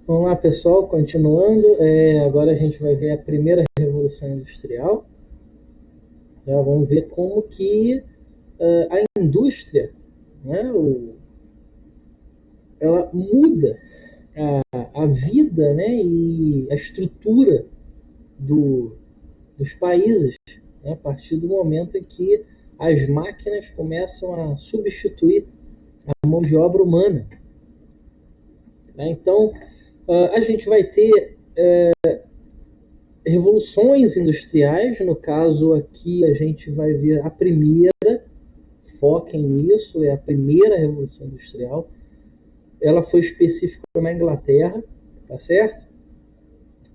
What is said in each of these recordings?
Vamos lá, pessoal, continuando. Agora a gente vai ver a primeira Revolução Industrial. Vamos ver como que a indústria, né, ela muda a vida, né, e a estrutura dos países, né, a partir do momento em que as máquinas começam a substituir a mão de obra humana. Então, a gente vai ter revoluções industriais. No caso aqui a gente vai ver a primeira, foquem nisso, é a primeira Revolução Industrial. Ela foi específica na Inglaterra, tá certo?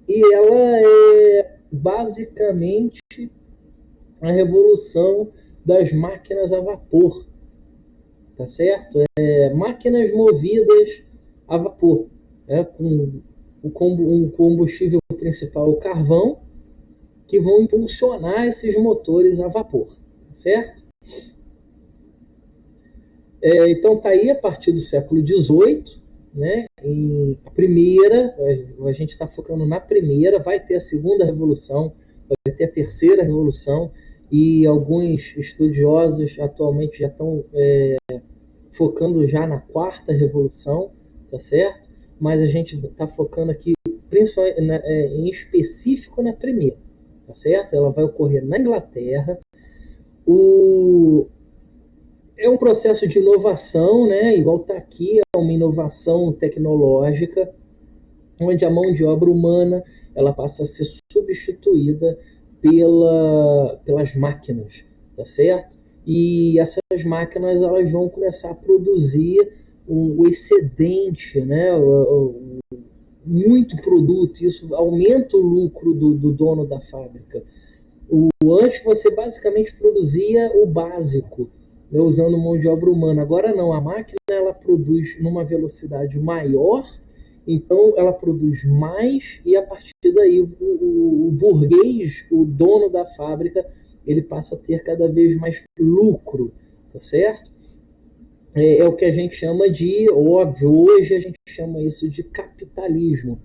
E ela é basicamente a revolução das máquinas a vapor, tá certo? Máquinas movidas a vapor, com um combustível principal, o carvão, que vão impulsionar esses motores a vapor, certo? Então tá aí a partir do século XVIII, né? A primeira, a gente está focando na primeira, vai ter a segunda revolução, vai ter a terceira revolução, e alguns estudiosos atualmente já estão focando já na quarta revolução, tá certo? Mas a gente está focando aqui principalmente em específico na primeira, tá certo? Ela vai ocorrer na Inglaterra. É um processo de inovação, né? Igual está aqui, é uma inovação tecnológica, onde a mão de obra humana ela passa a ser substituída pelas máquinas, tá certo? E essas máquinas elas vão começar a produzir o excedente, né? Muito produto. Isso aumenta o lucro do dono da fábrica. Antes você basicamente produzia o básico, né, usando mão de obra humana. Agora não, a máquina ela produz numa velocidade maior, então ela produz mais, e a partir daí o burguês, o dono da fábrica, ele passa a ter cada vez mais lucro, tá certo? É o que a gente chama de, óbvio, hoje a gente chama isso de capitalismo.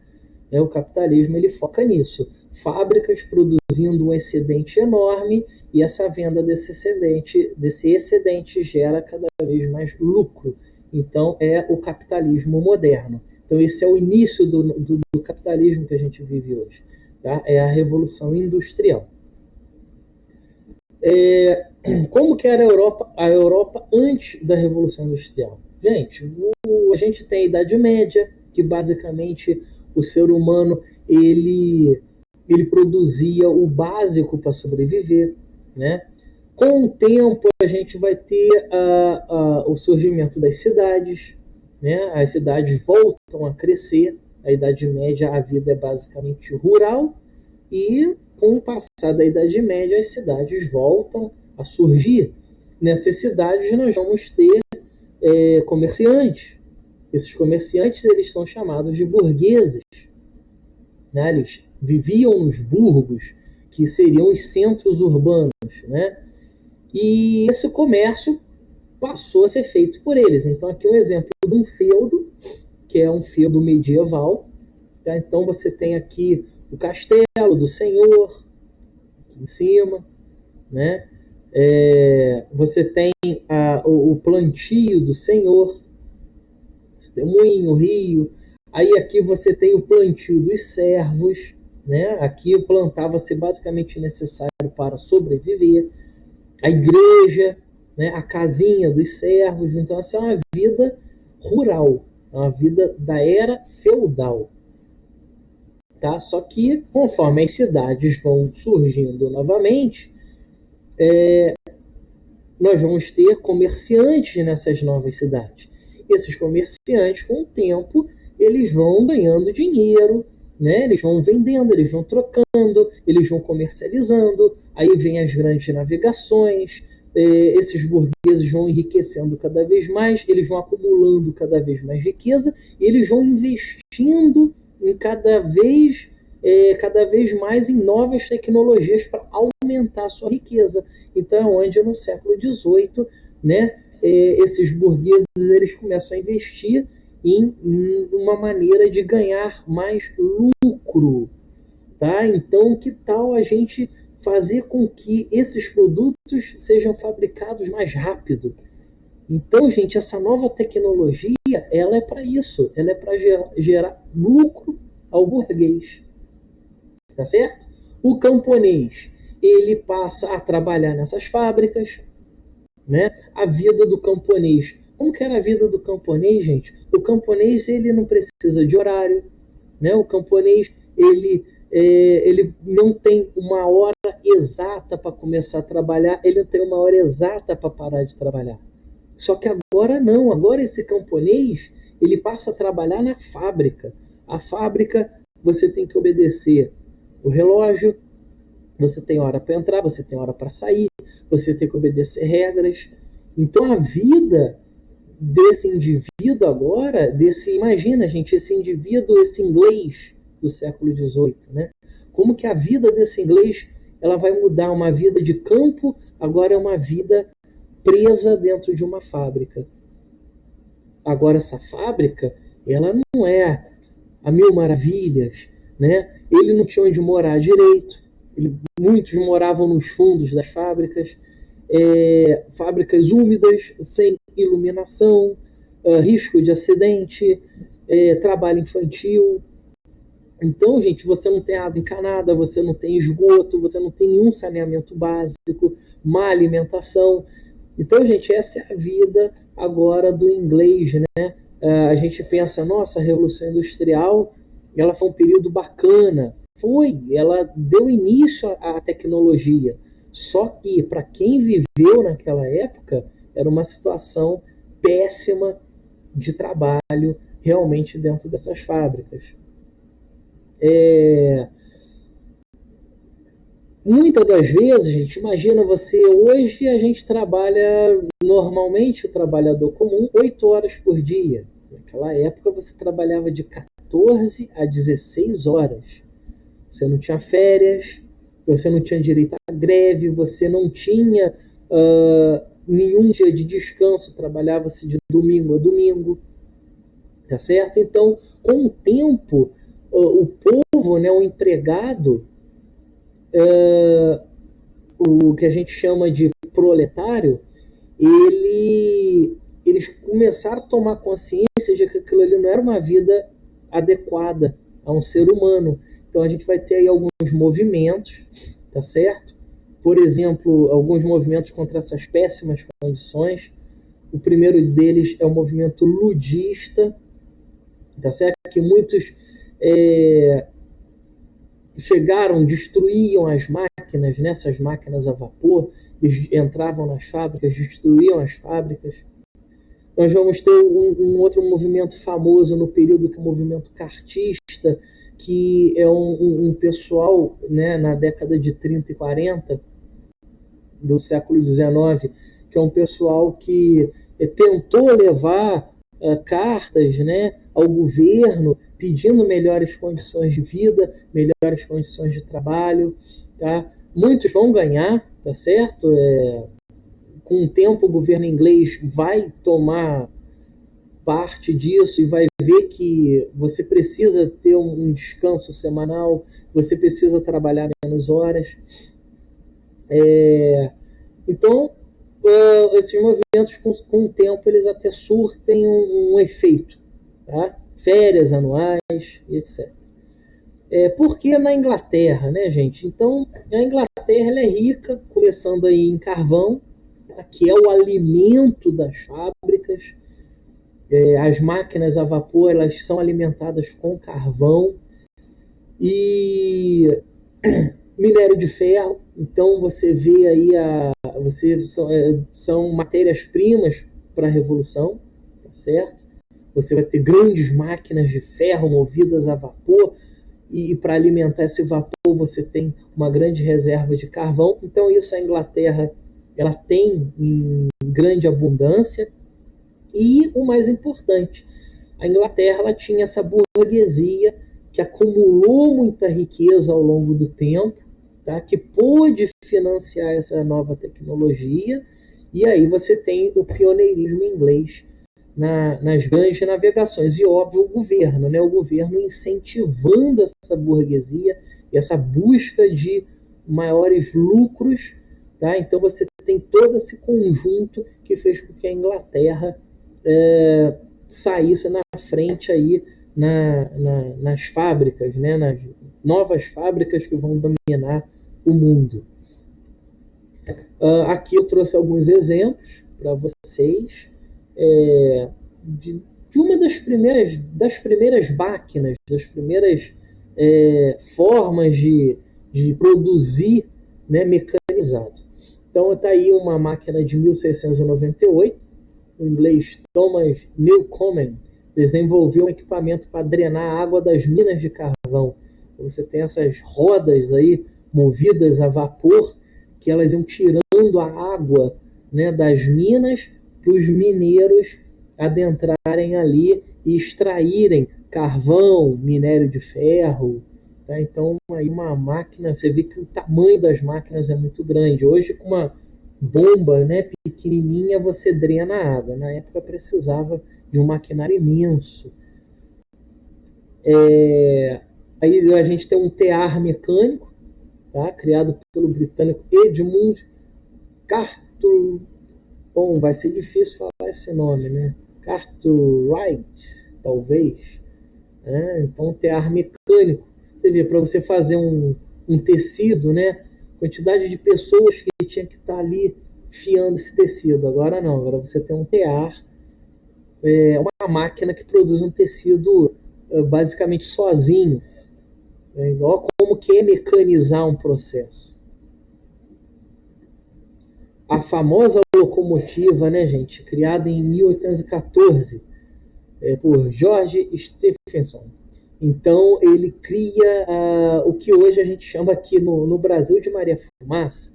O capitalismo ele foca nisso, fábricas produzindo um excedente enorme, e essa venda desse excedente gera cada vez mais lucro. Então é o capitalismo moderno. Então esse é o início do capitalismo que a gente vive hoje, tá? É a Revolução Industrial. Como que era a Europa antes da Revolução Industrial? Gente, a gente tem a Idade Média, que basicamente o ser humano ele produzia o básico para sobreviver, né? Com o tempo a gente vai ter o surgimento das cidades, né? As cidades voltam a crescer. A Idade Média, a vida é basicamente rural, e com o passar da Idade Média as cidades voltam a surgir. Nessas cidades nós vamos ter comerciantes. Esses comerciantes eles são chamados de burgueses, né? Eles viviam nos burgos, que seriam os centros urbanos, né? E esse comércio passou a ser feito por eles. Então aqui é um exemplo de um feudo, que é um feudo medieval, tá? Então você tem aqui o castelo do senhor, aqui em cima, né? Você tem o plantio do senhor, você tem o moinho, o rio. Aí aqui você tem o plantio dos servos, né? Aqui plantava-se basicamente necessário para sobreviver. A igreja, né? A casinha dos servos. Então essa é uma vida rural, é uma vida da era feudal. Tá? Só que conforme as cidades vão surgindo novamente, nós vamos ter comerciantes nessas novas cidades. Esses comerciantes, com o tempo, eles vão ganhando dinheiro, né? Eles vão vendendo, eles vão trocando, eles vão comercializando. Aí vem as grandes navegações. Esses burgueses vão enriquecendo cada vez mais, eles vão acumulando cada vez mais riqueza, e eles vão investindo em cada vez mais em novas tecnologias para aumentar a sua riqueza. Então é onde no século XVIII, né, esses burgueses eles começam a investir em uma maneira de ganhar mais lucro. Tá? Então, que tal a gente fazer com que esses produtos sejam fabricados mais rápido? Então, gente, essa nova tecnologia, ela é para isso. Ela é para gerar lucro ao burguês. Tá certo? O camponês, ele passa a trabalhar nessas fábricas, né? A vida do camponês. Como que era a vida do camponês, gente? O camponês, ele não precisa de horário, né? O camponês, ele não tem uma hora exata para começar a trabalhar, ele não tem uma hora exata para parar de trabalhar. Só que agora não, agora esse camponês, ele passa a trabalhar na fábrica. A fábrica, você tem que obedecer o relógio, você tem hora para entrar, você tem hora para sair, você tem que obedecer regras. Então a vida desse indivíduo agora, imagina, gente, esse indivíduo, esse inglês do século XVIII, né? Como que a vida desse inglês, ela vai mudar, uma vida de campo, agora é uma vida presa dentro de uma fábrica. Agora essa fábrica, ela não é a mil maravilhas, né? Ele não tinha onde morar direito, muitos moravam nos fundos das fábricas, fábricas úmidas, sem iluminação, risco de acidente, trabalho infantil. Então, gente, você não tem água encanada, você não tem esgoto, você não tem nenhum saneamento básico, má alimentação. Então, gente, essa é a vida agora do inglês, né? A gente pensa, nossa, a Revolução Industrial, ela foi um período bacana. Foi, ela deu início à tecnologia. Só que, para quem viveu naquela época, era uma situação péssima de trabalho realmente dentro dessas fábricas. Muitas das vezes, gente, imagina você, hoje a gente trabalha normalmente, o trabalhador comum, 8 horas por dia. Naquela época você trabalhava de 14 a 16 horas. Você não tinha férias, você não tinha direito à greve, você não tinha nenhum dia de descanso, trabalhava-se de domingo a domingo, tá certo? Então, com o tempo, o povo, né, o empregado, o que a gente chama de proletário, eles começaram a tomar consciência de que aquilo ali não era uma vida adequada a um ser humano. Então a gente vai ter aí alguns movimentos, tá certo? Por exemplo, alguns movimentos contra essas péssimas condições. O primeiro deles é o movimento ludista, tá certo? Que muitos chegaram, destruíam as máquinas, né? Essas máquinas a vapor, eles entravam nas fábricas, destruíam as fábricas. Nós vamos ter um outro movimento famoso no período, que é o movimento cartista, que é um pessoal, né, na década de 30 e 40 do século XIX, que é um pessoal que tentou levar cartas, né, ao governo pedindo melhores condições de vida, melhores condições de trabalho. Tá? Muitos vão ganhar, tá certo? Com o tempo o governo inglês vai tomar parte disso e vai ver que você precisa ter um descanso semanal, você precisa trabalhar menos horas. Então, esses movimentos, com o tempo, eles até surtem um efeito. Tá? Férias anuais, etc. Por que na Inglaterra, né, gente? Então, a Inglaterra ela é rica, começando aí em carvão, tá? Que é o alimento das fábricas. As máquinas a vapor, elas são alimentadas com carvão e minério de ferro. Então você vê aí são matérias-primas para a revolução, tá certo? Você vai ter grandes máquinas de ferro movidas a vapor e para alimentar esse vapor você tem uma grande reserva de carvão. Então isso a Inglaterra ela tem em grande abundância. E o mais importante, a Inglaterra ela tinha essa burguesia que acumulou muita riqueza ao longo do tempo, tá? Que pôde financiar essa nova tecnologia, e aí você tem o pioneirismo inglês nas grandes navegações. E, óbvio, o governo, né? O governo incentivando essa burguesia e essa busca de maiores lucros. Tá? Então, você tem todo esse conjunto que fez com que a Inglaterra saísse na frente aí nas fábricas, né? Nas novas fábricas que vão dominar o mundo. Aqui eu trouxe alguns exemplos para vocês de uma das primeiras máquinas, das primeiras formas de produzir, né, mecanizado. Então está aí uma máquina de 1698, o inglês Thomas Newcomen desenvolveu um equipamento para drenar a água das minas de carvão. Você tem essas rodas aí movidas a vapor, que elas iam tirando a água, né, das minas para os mineiros adentrarem ali e extraírem carvão, minério de ferro. Tá? Então, aí uma máquina, você vê que o tamanho das máquinas é muito grande. Hoje, com uma bomba, né, pequenininha, você drena a água. Na época, precisava de um maquinário imenso. Aí a gente tem um tear mecânico, tá? Criado pelo britânico Edmund Cartwright. Bom, vai ser difícil falar esse nome, né? Cartwright, talvez. Então, tear mecânico. Você vê, para você fazer um tecido, né? Quantidade de pessoas que tinha que estar ali fiando esse tecido. Agora não, agora você tem um tear, uma máquina que produz um tecido basicamente sozinho. Olha como que é mecanizar um processo. A famosa locomotiva, né, gente, criada em 1814 por George Stephenson. Então, ele cria o que hoje a gente chama aqui no Brasil de Maria Fumaça.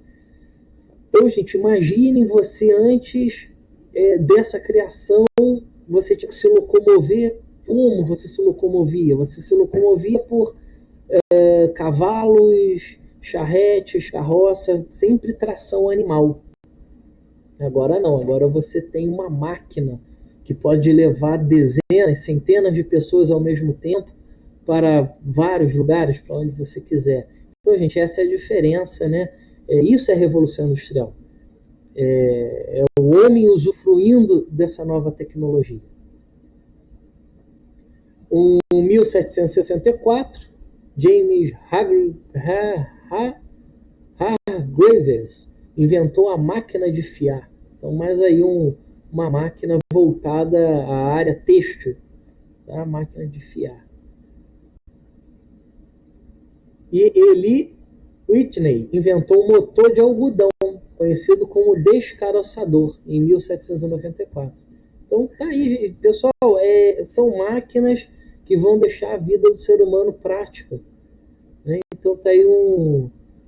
Então, gente, imaginem você antes dessa criação, você tinha que se locomover. Como você se locomovia? Você se locomovia por cavalos, charretes, carroças, sempre tração animal. Agora não, agora você tem uma máquina que pode levar dezenas, centenas de pessoas ao mesmo tempo para vários lugares, para onde você quiser. Então, gente, essa é a diferença, né? Isso é a Revolução Industrial. É o homem usufruindo dessa nova tecnologia. Em 1764, James Hargreaves inventou a máquina de fiar. Então, mais aí uma máquina voltada à área têxtil, tá? A máquina de fiar. E Eli Whitney inventou o motor de algodão, conhecido como descaroçador, em 1794. Então, tá aí, pessoal, são máquinas que vão deixar a vida do ser humano prática, né? Então, tá aí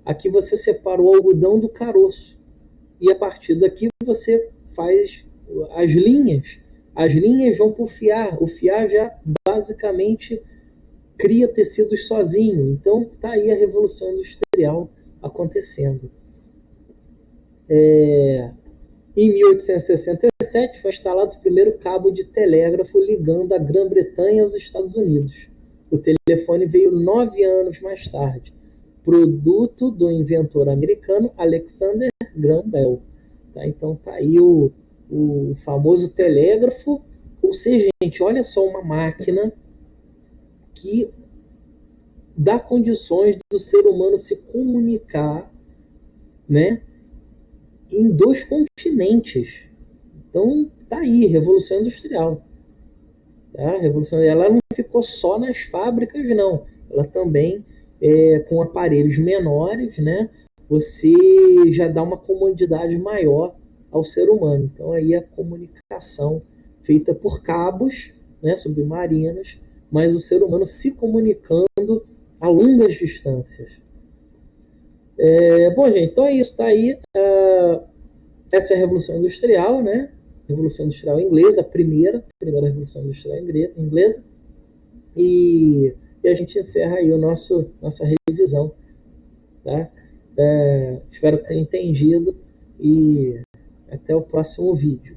aqui você separa o algodão do caroço. E a partir daqui você faz as linhas. As linhas vão para o fiar. O fiar já basicamente cria tecidos sozinho. Então está aí a Revolução Industrial acontecendo. Em 1867 foi instalado o primeiro cabo de telégrafo ligando a Grã-Bretanha aos Estados Unidos. O telefone veio 9 anos mais tarde, produto do inventor americano Alexander Graham Bell. Tá? Então está aí o famoso telégrafo. Ou seja, gente, olha só, uma máquina que dá condições do ser humano se comunicar, né, em 2 continentes. Então tá aí, Revolução Industrial. Tá? A Revolução, ela não ficou só nas fábricas, não. Ela também, com aparelhos menores, né, você já dá uma comodidade maior ao ser humano. Então aí a comunicação feita por cabos, né, submarinos, mas o ser humano se comunicando a longas distâncias. Bom, gente, então é isso, tá aí. Essa é a Revolução Industrial, né? Revolução Industrial Inglesa, a primeira Revolução Industrial Inglesa. E a gente encerra aí nossa revisão, tá? Espero que tenha entendido e até o próximo vídeo.